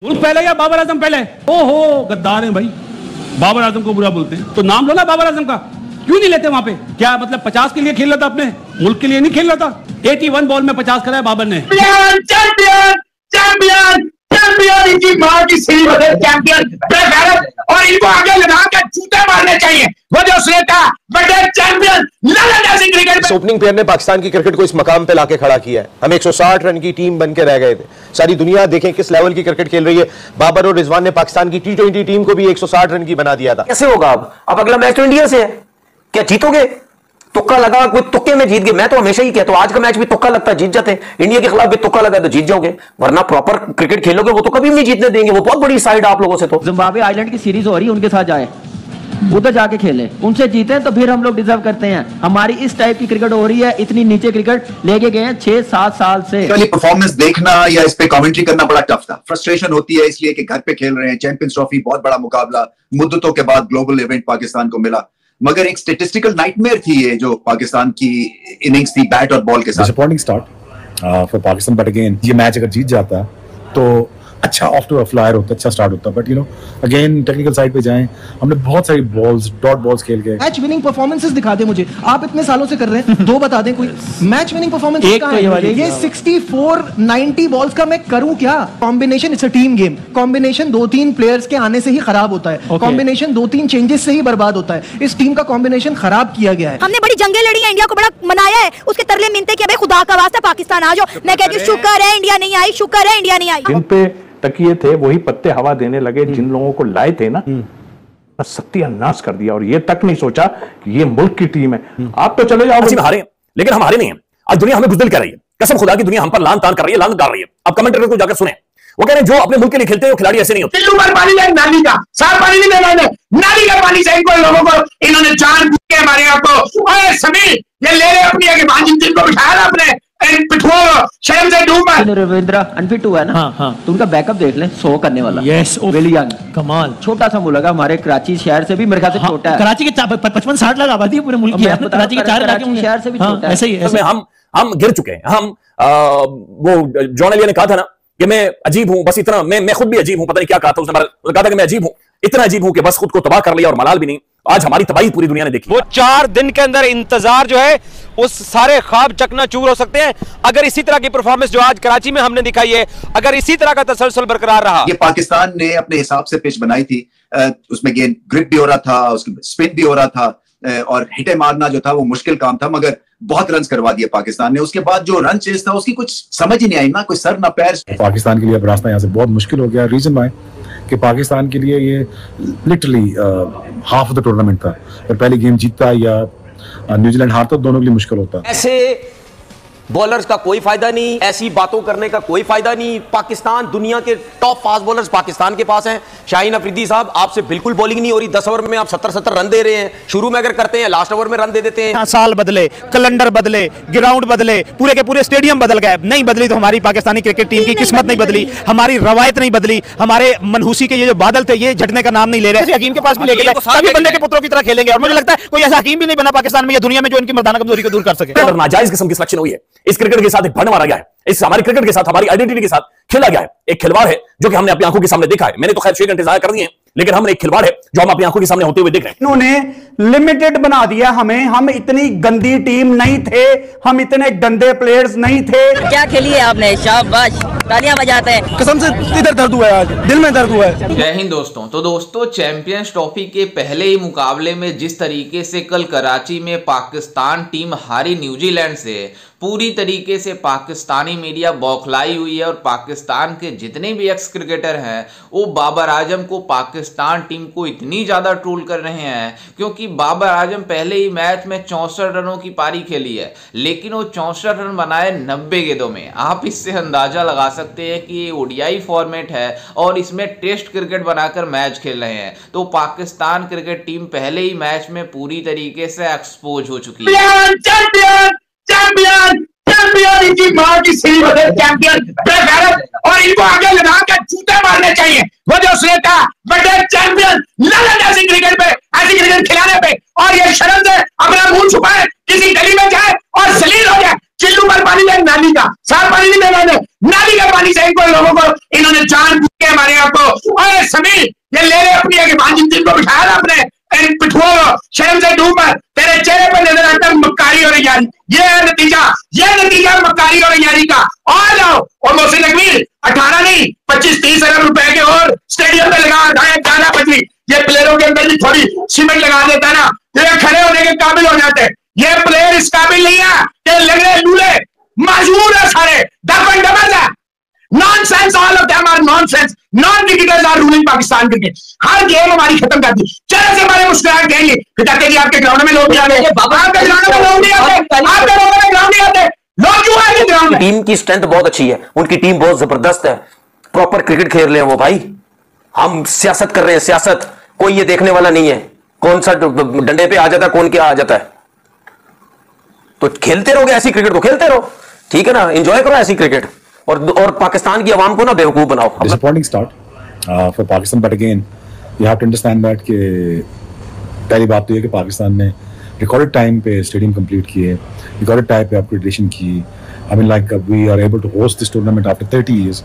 मुल्क पहले या बाबर आजम पहले? ओहो गद्दार है भाई, बाबर आजम को बुरा बोलते हैं। तो नाम लो ना बाबर आजम का, क्यों नहीं लेते वहां पे? क्या मतलब 50 के लिए खेल रहा था, अपने मुल्क के लिए नहीं खेल रहा था? 81 बॉल में 50 कराया बाबर ने। चैंपियन चैंपियन चैंपियन, इनकी मां की सीढ़ी बदल चैंपियन और इनको आगे लगा कर जूते मारने चाहिए। वो जो श्रेता बड़े champion Lalan cricket. Opening pair ने पाकिस्तान की क्रिकेट को इस मकाम पे लाके खड़ा किया है। हम 160 रन की टीम बन के रह गए थे। सारी दुनिया देखें किस लेवल की क्रिकेट खेल रही है। बाबर और रिजवान ने पाकिस्तान की T20 टीम को भी 160 रन की बना दिया था। कैसे होगा? अब अगला मैच तो इंडिया से है, क्या जीतोगे? तुक्का लगा, कोई तुक्के में जीत गए। मैं तो हमेशा ही कहता हूं, आज का मैच भी तुक्का लगता है जीत जाते। इंडिया के खिलाफ भी तुक्का लगा तो जीत जाओगे, वरना प्रॉपर क्रिकेट खेलोगे वो तो कभी नहीं जीतने देंगे। वो बहुत बड़ी साइड आप लोगों से। तो जिम्बाब्वे आइलैंड की सीरीज हो रही है, उनके साथ जाए, उधर जाके खेले, उनसे जीते तो फिर हम लोग डिजर्व करते हैं। हमारी इस टाइप की क्रिकेट हो रही है, इतनी नीचे क्रिकेट लेके गए हैं 6-7 साल से। परफॉर्मेंस देखना या इस पे कमेंट्री करना बड़ा टफ था। फ्रस्ट्रेशन होती है इसलिए कि घर पे खेल रहे हैं, चैंपियंस ट्रॉफी बहुत बड़ा मुकाबला, मुद्दतों के बाद ग्लोबल इवेंट पाकिस्तान को मिला, मगर एक स्टैटिस्टिकल नाइटमेयर थी ये जो पाकिस्तान की इनिंग्स थी बैट और बॉल के साथ। Disappointing start for Pakistan, but again ये मैच अगर जीत जाता है तो अच्छा ऑफ टू अ फ्लायर होता, अच्छा स्टार्ट होता। But you know again technical side पे जाएं, हमने बहुत सारी बॉल्स, डॉट बॉल्स खेल के। मैच विनिंग परफॉर्मेंसेस दिखा दे मुझे, आप इतने सालों से कर रहे हैं, दो बता दें कोई मैच विनिंग परफॉर्मेंस कहां है? ये 64-90 बॉल्स का मैं करूं क्या? Combination, it's a team game. Combination 2-3 players के आने से ही खराब होता है। कॉम्बिनेशन 2-3 चेंजेस से ही बर्बाद होता है। इस टीम का कॉम्बिनेशन खराब किया गया है। हमने बड़ी जंगें लड़ी है, इंडिया को बड़ा मनाया है, उसके तरले मिनते कि भाई खुदा का वास्ता पाकिस्तान आ जाओ। मैं कहती हूं शुक्र है इंडिया नहीं आई, शुक्र है इंडिया नहीं आई। जिन पे तकिए थे वही पत्ते हवा देने लगे, जिन लोगों को लाए थे ना सत्यानाश कर दिया। और ये तक नहीं सोचा कि ये मुल्क की टीम है। आप तो चले जाओ, हारे लेकिन हम हारे नहीं है। आज दुनिया हमें बुज़दिल कर रही है, कसम खुदा की दुनिया हम पर लान तान कर रही है, लानत डाल रही है। अब कमेंटेटर को जाकर सुने, वो कह रहे हैं जो अपने मुल्क के लिए खेलते हैं वो खिलाड़ी ऐसे नहीं होते। टिल्लू पर पानी लें, नाली का साफ पानी नहीं देना है, नाली का पानी से इनको लोगों को इन्होंने जान के हमारे आपको। ओए समीर ये ले रहे अपनी आगे बांझ जिनको बिठाया ना अपने पिठुआ शर्म से डूब है। रविंद्र अनफिट हुआ है ना। हाँ। तो उनका बैकअप देख लें, 100 करने वाला। यस, वेरी यंग, कमाल। छोटा सा मुल्क है, हमारे कराची शहर से भी मेरे ख्याल से छोटा है। कराची के 55-60 लाख आबादी है पूरे मुल्क की। कराची के 4 लाख शहर से भी छोटा है। ऐसे ही हम गिर चुके हैं। हम वो जॉन एलिया ने कहा था ना कि मैं अजीब हूं, बस इतना मैं खुद भी अजीब हूं, पता नहीं क्या कहा था उसने, कहा था कि मैं अजीब हूं, इतना अजीब हूं कि बस खुद को तबाह कर लिया और मलाल भी नहीं। आज हमारी तबाही पूरी दुनिया ने देखी। वो 4 दिन के अंदर इंतजार जो है उस सारे ख्वाब चकनाचूर हो सकते हैं अगर इसी तरह की परफॉर्मेंस जो आज कराची में हमने दिखाई है, अगर इसी तरह का तसलसल बरकरार रहा। ये पाकिस्तान ने अपने हिसाब से पिच बनाई थी, उसमें गेंद ग्रिप भी हो रहा था, उसकी स्पिन भी हो रहा था, और हिटे मारना जो था वो मुश्किल काम था, मगर बहुत रन करवा दिए पाकिस्तान ने। उसके बाद जो रन चेस था उसकी कुछ समझ ही नहीं आई ना, कोई सर ना पैर। पाकिस्तान के लिए अब रास्ता यहाँ से बहुत मुश्किल हो गया। रीजन वाई कि पाकिस्तान के लिए ये literally half of the tournament था। और पहली गेम जीतता या न्यूजीलैंड हारता, दोनों के लिए मुश्किल होता। ऐसे बॉलर्स का कोई फायदा नहीं, ऐसी बातों करने का कोई फायदा नहीं। पाकिस्तान, दुनिया के टॉप फास्ट बॉलर्स पाकिस्तान के पास हैं। शाहीन अफरीदी साहब, आपसे बिल्कुल बॉलिंग नहीं हो रही। 10 ओवर में आप 70-70 रन दे रहे हैं। शुरू में अगर करते हैं, लास्ट ओवर में रन दे देते हैं। साल बदले, कैलेंडर बदले, ग्राउंड बदले, पूरे के पूरे स्टेडियम बदल गए। नहीं बदली तो हमारी पाकिस्तानी क्रिकेट टीम की किस्मत नहीं बदली, हमारी रवायत नहीं बदली, हमारे मनहूसी के ये जो बादल थे ये झटने का नाम नहीं ले रहे। हकीम के पास भी लेके सभी बंदे के पुत्रों की तरह खेलेंगे। और मुझे लगता है कोई ऐसा हकीम भी नहीं बना पाकिस्तान में या दुनिया में जो इनकी मर्दाना कमजोरी को दूर कर सके। नाजायज किस्म की सिलेक्शन हुई है। इस क्रिकेट के साथ भड़ मारा गया है, इस हमारी क्रिकेट के साथ, हमारी आइडेंटिटी के साथ खेला गया है। एक खिलवाड़ है जो कि हमने अपनी आंखों के सामने देखा है। मैंने तो खैर 6 घंटे जाया कर दिए हैं, लेकिन हमने एक खिलवाड़ है जो हम अपनी आंखों के सामने होते हुए देख रहे हैं। इन्होंने लिमिटेड बना दिया हमें। हम इतनी गंदी टीम नहीं थे, हम इतने गंदे प्लेयर्स नहीं थे। क्या खेली है आपने, शाबाश, तालियां बजाते हैं। कसम से इधर दर्द हुआ है, आज दिल में दर्द हुआ है। जय हिंद दोस्तों। तो दोस्तों, चैंपियंस ट्रॉफी के पहले ही मुकाबले में जिस तरीके से कल कराची में पाकिस्तान टीम हारी न्यूजीलैंड से, पूरी तरीके से पाकिस्तानी मीडिया बौखलाई हुई है। और पाकिस्तान के जितने भी एक्स क्रिकेटर हैं वो बाबर आजम को, पाकिस्तान टीम को इतनी ज़्यादा ट्रोल कर रहे हैं क्योंकि बाबर आजम पहले ही मैच में 64 रनों की पारी खेली है, लेकिन वो 64 रन बनाए 90 गेंदों में। आप इससे अंदाज़ा लगा सकते हैं कि ये ओडीआई फॉर्मेट है और इसमें टेस्ट क्रिकेट बनाकर मैच खेल रहे हैं। तो पाकिस्तान क्रिकेट टीम पहले ही मैच में पूरी तरीके से एक्सपोज हो चुकी है। चैंपियन चैंपियन, इनकी मां की सीढ़ी बदल चैंपियन और इनको आगे लगा कर जूते मारने चाहिए। वो जो श्रेता बड़े चैंपियन ललन ऐसी क्रिकेट पे, ऐसी क्रिकेट खिलाने पे, और ये शर्म से अपना मुंह छुपाए, किसी गली में जाए और जलील हो जाए। चिल्लू पर पानी लें, नाली का साफ पानी नहीं देना है, नाली का पानी से इनको लोगों को इन्होंने जान के हमारे समीर ये ले रहे अपनी आगे मान को बिठाया ना अपने पिठुआ शर्म से डूब पर तेरे चेहरे पर नजर आता है मक्कारी और यारी। ये है नतीजा मक्कारी और यारी का। आ जाओ और मोहसिन नकवी 18 नहीं 25-30 अरब रुपए के और स्टेडियम में लगा गाना बजरी। ये प्लेयरों के अंदर भी थोड़ी सीमेंट लगा देता है ना, ये खड़े होने के काबिल हो जाते हैं। ये प्लेयर इस काबिल नहीं है कि लग रहे लूले मजबूर है सारे डबल है। Nonsense, all of them are nonsense. Non cricketers are ruling Pakistan cricket. हर गेम हमारी खत्म कर दी। चले से हमारे मुस्कुराहट गएंगे फिर कहते जी आपके ग्राउंड में लोग नहीं आते, आपके ग्राउंड में लोग नहीं आते, आपके लोगों में ग्राउंड नहीं आते, लोग क्यों आएंगे ग्राउंड में? टीम की स्ट्रेंथ बहुत अच्छी है, उनकी टीम बहुत जबरदस्त है, प्रॉपर क्रिकेट खेल रहे हैं वो भाई। हम सियासत कर रहे हैं, सियासत कोई ये देखने वाला नहीं है कौन सा डंडे पे आ जाता है कौन क्या आ जाता है। तो खेलते रहोगे ऐसी क्रिकेट तो खेलते रहो, ठीक है ना, एंजॉय करो ऐसी क्रिकेट और पाकिस्तान की आवाम को ना बेवकूफ बनाओ। Disappointing start for Pakistan, but again you have to understand that कि पहली बात तो ये कि पाकिस्तान ने रिकॉर्डेड टाइम पे स्टेडियम कंप्लीट किए, रिकॉर्डेड टाइम पे अपग्रेडेशन की। I mean like we are able to host this tournament after 30 years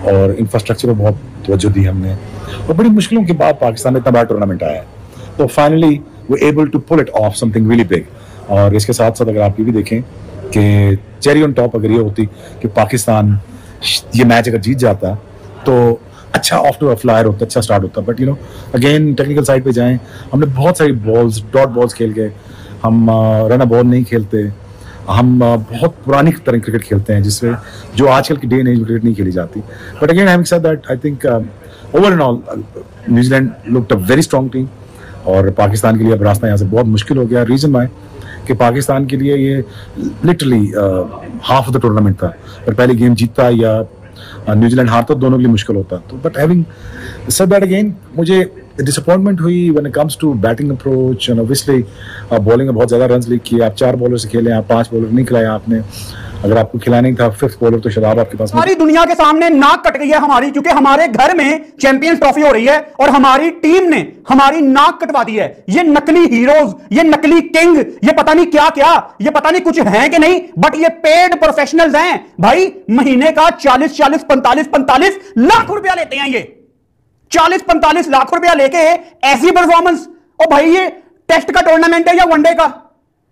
और इंफ्रास्ट्रक्चर पर बहुत तवज्जो दी हमने और बड़ी मुश्किलों के बाद पाकिस्तान में इतना बड़ा टूर्नामेंट आया है, तो finally we able to pull it off something really big. और इसके साथ साथ अगर आप ये भी देखें कि चेरी ऑन टॉप अगर ये होती कि पाकिस्तान ये मैच अगर जीत जाता तो अच्छा ऑफ टू अ फ्लायर होता, अच्छा स्टार्ट होता। But you know again technical side पे जाएं, हमने बहुत सारी बॉल्स डॉट बॉल्स खेल के हम रन बॉल नहीं खेलते, हम बहुत पुरानी तरह क्रिकेट खेलते हैं जिससे जो आजकल की डे एंड एज में क्रिकेट नहीं खेली जाती। But again having said that I think over and all New Zealand looked a very strong team और पाकिस्तान के लिए अब रास्ता यहाँ से बहुत मुश्किल हो गया। रीजन वाई कि पाकिस्तान के लिए ये literally half of the tournament था, पर पहली गेम जीतता या न्यूजीलैंड हारता दोनों के लिए मुश्किल होता। तो but having said that again मुझे डिसअपॉइंटमेंट हुई when it comes to batting approach and obviously bowling में बहुत ज़्यादा रन लीक किए। आप 4 बॉलर से खेले, आप 5 बॉलर नहीं खिलाया आपने, अगर आपको खिलाना ही था 5th बॉलर तो शराब आपके पास। सारी दुनिया के सामने नाक कट गई है हमारी, क्योंकि हमारे घर में चैंपियंस ट्रॉफी हो रही है और हमारी टीम ने हमारी नाक कटवा दी है। ये नकली हीरोज, ये नकली किंग, ये पता नहीं क्या क्या, ये पता नहीं कुछ हैं कि नहीं, बट ये पेड प्रोफेशनल्स हैं भाई। महीने का 40-40, 45-45 लाख रुपया लेते हैं ये, 40-45 लाख रुपया लेके ऐसी परफॉर्मेंस। और भाई ये टेस्ट का टूर्नामेंट है या वनडे का?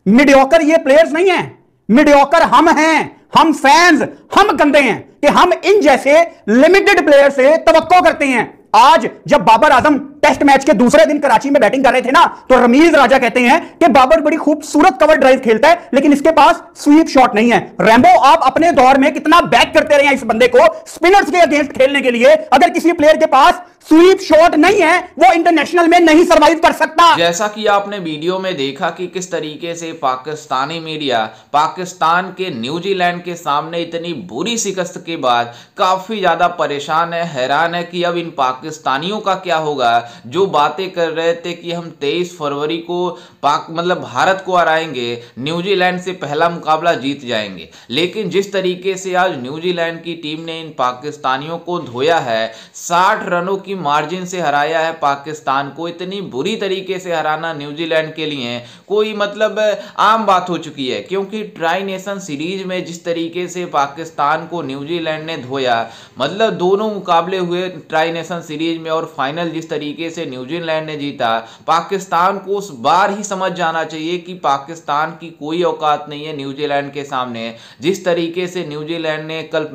मीडियोकर ये प्लेयर्स नहीं है, मीडियोकर हम हैं, हम फैंस, हम गंदे हैं कि हम इन जैसे लिमिटेड प्लेयर से तवक्को करते हैं। आज जब बाबर आजम टेस्ट मैच के दूसरे दिन कराची में बैटिंग कर रहे थे ना, तो रमीज राजा कहते हैं कि बाबर बड़ी खूबसूरत कवर ड्राइव खेलता है लेकिन इसके पास स्वीप शॉट नहीं है। रैम्बो आप अपने दौर में कितना बैक करते रहे हैं इस बंदे को स्पिनर्स के अगेंस्ट खेलने के लिए। अगर किसी प्लेयर के पास स्वीप शॉट नहीं है वो इंटरनेशनल में नहीं सर्वाइव कर सकता। जैसा कि आपने वीडियो में देखा कि किस तरीके से पाकिस्तानी मीडिया पाकिस्तान के न्यूजीलैंड के सामने इतनी बुरी शिकस्त के बाद काफी ज्यादा परेशान है, हैरान है कि अब इन पाकिस्तानियों का क्या होगा जो बातें कर रहे थे कि हम 23 फरवरी को भारत को हराएंगे, न्यूजीलैंड से पहला मुकाबला जीत जाएंगे। लेकिन जिस तरीके से आज न्यूजीलैंड की टीम ने इन पाकिस्तानियों को धोया है, 60 रनों की मार्जिन से हराया है पाकिस्तान को। इतनी बुरी तरीके से हराना न्यूजीलैंड के लिए कोई आम बात हो चुकी है, क्योंकि ट्राई नेशन सीरीज में जिस तरीके से पाकिस्तान को न्यूजीलैंड ने धोया, दोनों मुकाबले हुए ट्राई नेशन सीरीज में और फाइनल जिस तरीके से न्यूजीलैंड ने जीता, पाकिस्तान को उस बार ही समझ जाना चाहिए कि पाकिस्तान की कोई औकात नहीं है न्यूजीलैंड के सामने। जिस तरीके से न्यूजीलैंड ने कल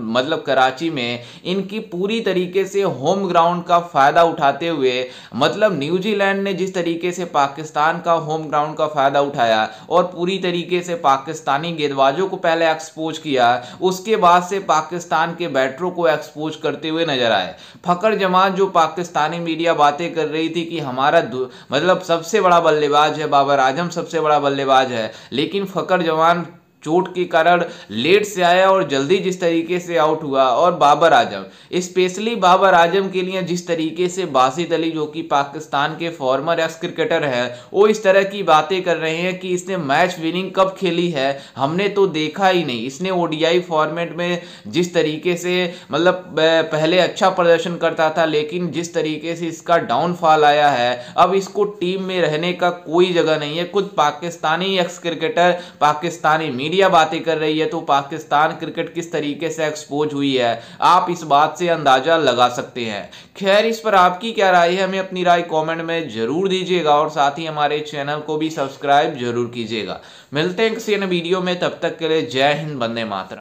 कराची में इनकी पूरी तरीके से होम ग्राउंड का फायदा उठाते हुए न्यूजीलैंड ने जिस तरीके से पाकिस्तान का होम ग्राउंड का फायदा उठाया और पूरी तरीके से पाकिस्तानी गेंदबाजों को पहले एक्सपोज किया, उसके बाद से पाकिस्तान के बैटरों को एक्सपोज करते हुए नजर आए। फखर जमान जो पाकिस्तानी मीडिया बातें कर रही थी कि हमारा सबसे बड़ा बल्लेबाज है बाबर आजम, सबसे बड़ा बल्लेबाज है, लेकिन फखर जमान चोट के कारण लेट से आया और जल्दी जिस तरीके से आउट हुआ। और बाबर आजम, स्पेशली बाबर आजम के लिए जिस तरीके से बासित अली जो कि पाकिस्तान के फॉर्मर एक्स क्रिकेटर है, वो इस तरह की बातें कर रहे हैं कि इसने मैच विनिंग कब खेली है, हमने तो देखा ही नहीं। इसने ओडीआई फॉर्मेट में जिस तरीके से पहले अच्छा प्रदर्शन करता था, लेकिन जिस तरीके से इसका डाउनफॉल आया है, अब इसको टीम में रहने का कोई जगह नहीं है। खुद Pakistani x cricketer, Pakistani media बातें कर रही है तो पाकिस्तान क्रिकेट किस तरीके से एक्सपोज हुई है आप इस बात से अंदाजा लगा सकते हैं। खैर, इस पर आपकी क्या राय है, हमें अपनी राय कमेंट में जरूर दीजिएगा और साथ ही हमारे चैनल को भी सब्सक्राइब जरूर कीजिएगा। मिलते हैं किसी अन्य वीडियो में, तब तक के लिए जय हिंद, वंदे मातरम।